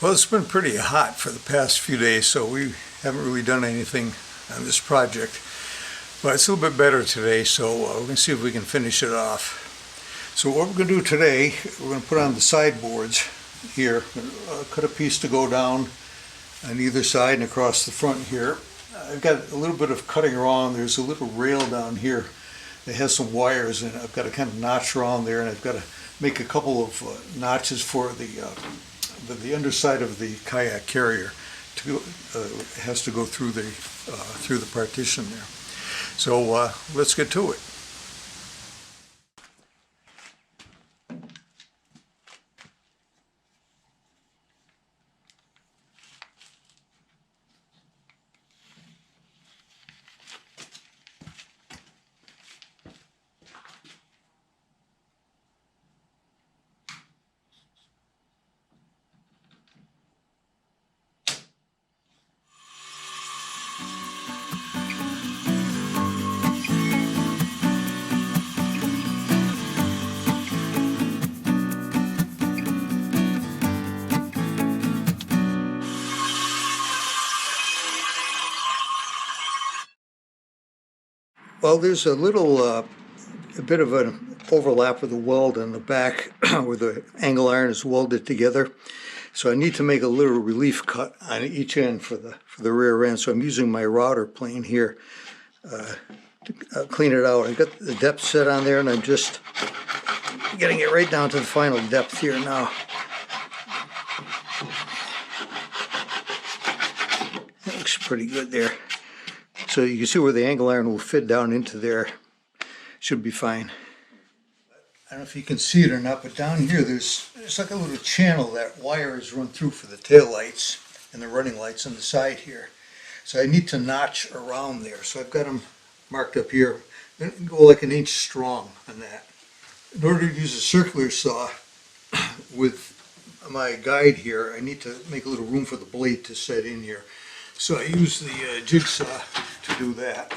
Well, it's been pretty hot for the past few days, so we haven't really done anything on this project. But it's a little bit better today, so we're going to see if we can finish it off. So what we're going to do today, we're going to put on the sideboards here. Cut a piece to go down on either side and across the front here. I've got a little bit of cutting around. There's a little rail down here that has some wires in it. I've got to kind of notch around there, and I've got to make a couple of notches for the underside of the kayak carrier. Has to go through the partition there. So let's get to it. Well, there's a bit of an overlap with the weld on the back where the angle iron is welded together. So I need to make a little relief cut on each end for the rear end. So I'm using my router plane here to clean it out. I've got the depth set on there, and I'm just getting it right down to the final depth here now. That looks pretty good there. So you can see where the angle iron will fit down into there. Should be fine. I don't know if you can see it or not, but down here there's like a little channel that wires run through for the tail lights and the running lights on the side here. So I need to notch around there. So I've got them marked up here. Go like an inch strong on that. In order to use a circular saw with my guide here, I need to make a little room for the blade to set in here. So I use the jigsaw to do that.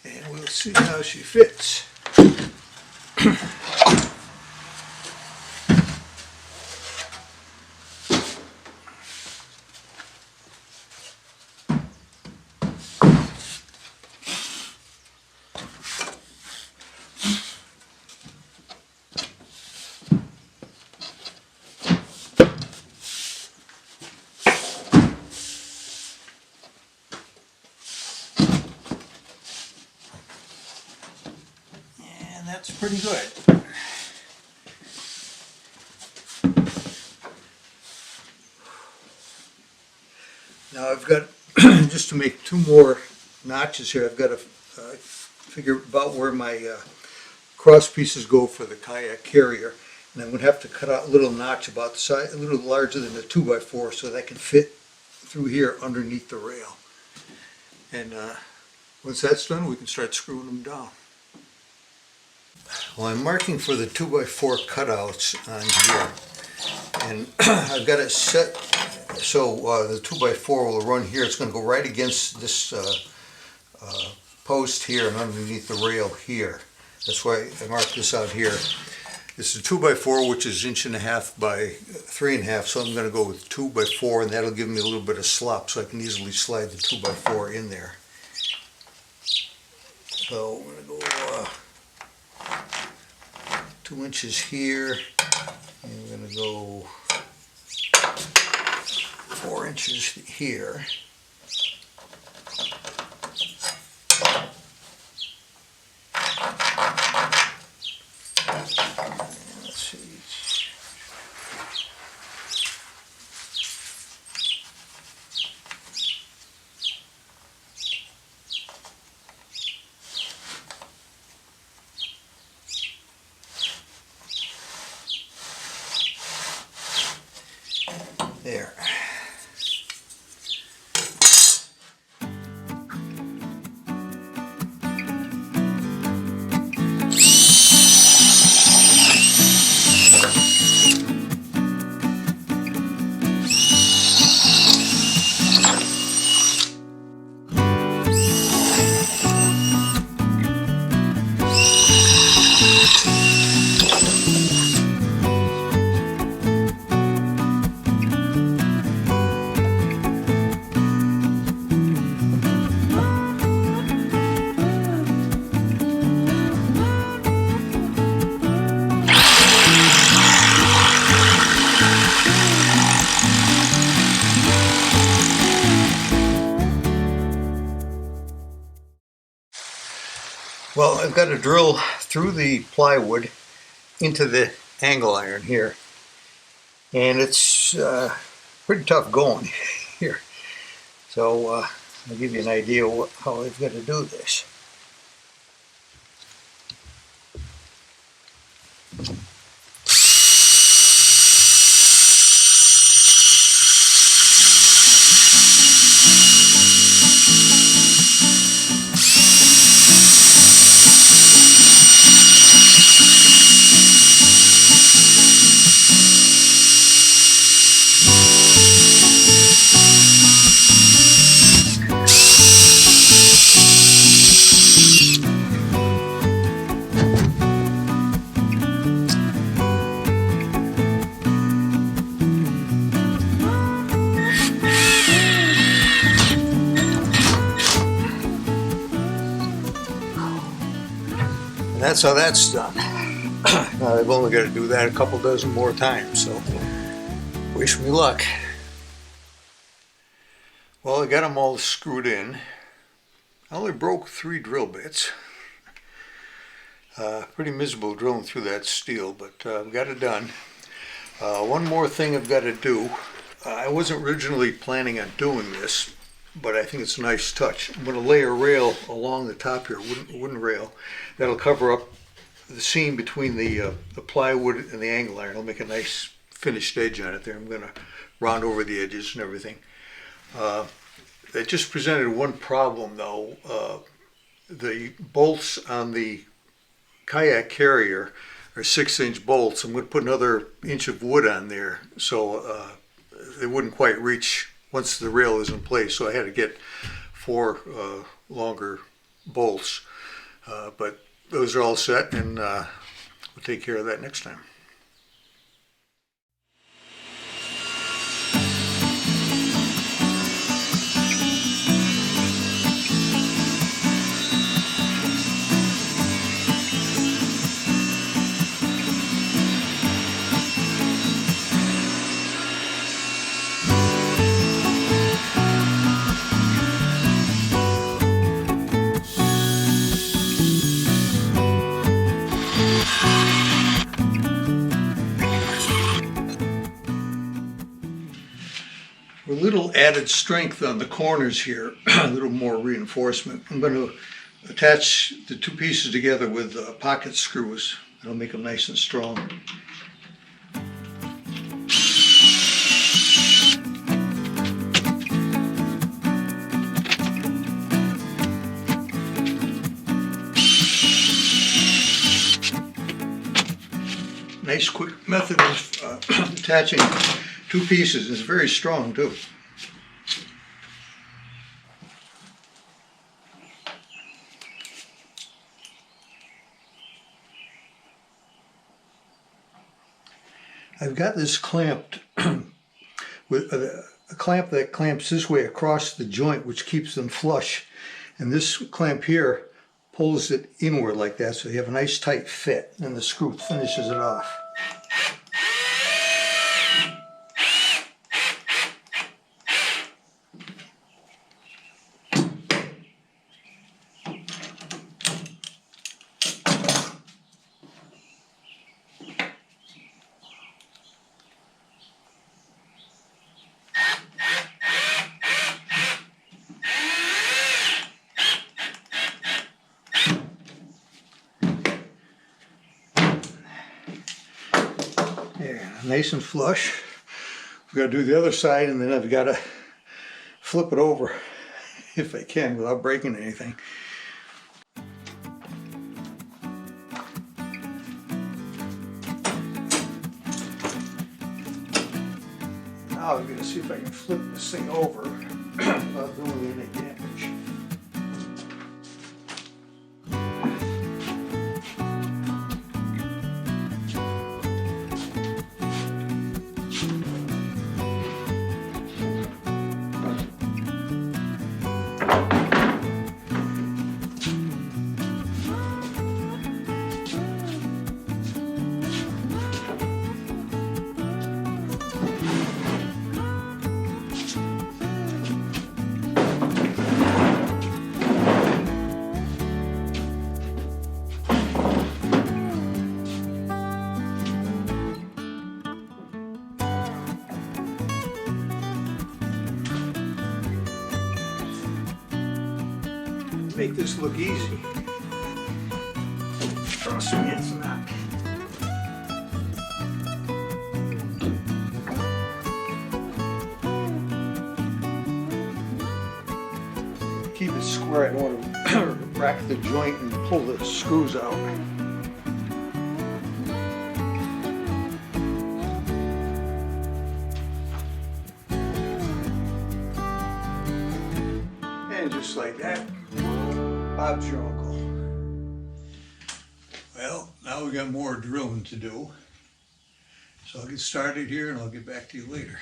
And we'll see how she fits. That's pretty good. Now I've got, just to make two more notches here, I've got to figure about where my cross pieces go for the kayak carrier. And I'm going to have to cut out a little notch about the size, a little larger than the 2x4, so that can fit through here underneath the rail. And once that's done, we can start screwing them down. Well, I'm marking for the 2x4 cutouts on here, and I've got it set so the 2x4 will run here. It's going to go right against this post here and underneath the rail here. That's why I marked this out here. It's a 2x4, which is 1.5 by 3.5, so I'm going to go with 2x4, and that'll give me a little bit of slop so I can easily slide the 2x4 in there. So I'm going to go 2 inches here, and we're going to go 4 inches here. There. Well, I've got to drill through the plywood into the angle iron here, and it's pretty tough going here. So I'll give you an idea how I've got to do this. And that's how that's done. Now I've only got to do that a couple dozen more times, so wish me luck. Well, I got them all screwed in. I only broke 3 drill bits. Pretty miserable drilling through that steel, but I've got it done. One more thing I've got to do. I wasn't originally planning on doing this, but I think it's a nice touch. I'm going to lay a rail along the top here, wooden rail, that'll cover up the seam between the plywood and the angle iron. It'll make a nice finished edge on it there. I'm going to round over the edges and everything. It just presented one problem though. The bolts on the kayak carrier are 6-inch bolts. I'm going to put another inch of wood on there so it wouldn't quite reach once the rail is in place, so I had to get 4 longer bolts. But those are all set, and we'll take care of that next time. A little added strength on the corners here, a little more reinforcement. I'm going to attach the 2 pieces together with pocket screws. That'll make them nice and strong. Nice quick method of attaching 2 pieces. It's very strong too. I've got this clamped with a clamp that clamps this way across the joint, which keeps them flush, and this clamp here pulls it inward like that, so you have a nice tight fit, and the screw finishes it off. There, nice and flush. I've got to do the other side, and then I've got to flip it over if I can without breaking anything. Now I'm going to see if I can flip this thing over without doing any damage. Make this look easy. Trust me, it's not. Keep it square. I don't want to rack the joint and pull the screws out. And just like that, Bob's your uncle. Well, now we got more drilling to do. So I'll get started here and I'll get back to you later.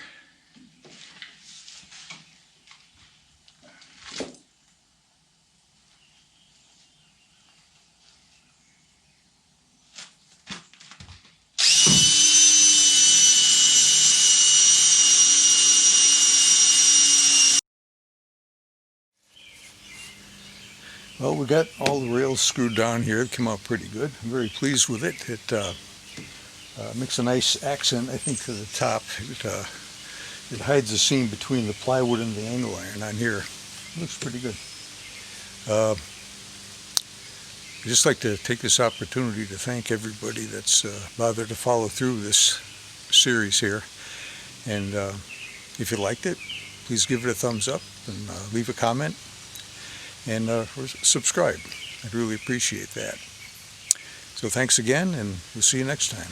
Well, we got all the rails screwed down here. It came out pretty good. I'm very pleased with it. It makes a nice accent, I think, to the top. It hides the seam between the plywood and the angle iron on here. It looks pretty good. I'd just like to take this opportunity to thank everybody that's bothered to follow through this series here. And if you liked it, please give it a thumbs up and leave a comment. And subscribe. I'd really appreciate that. So thanks again, and we'll see you next time.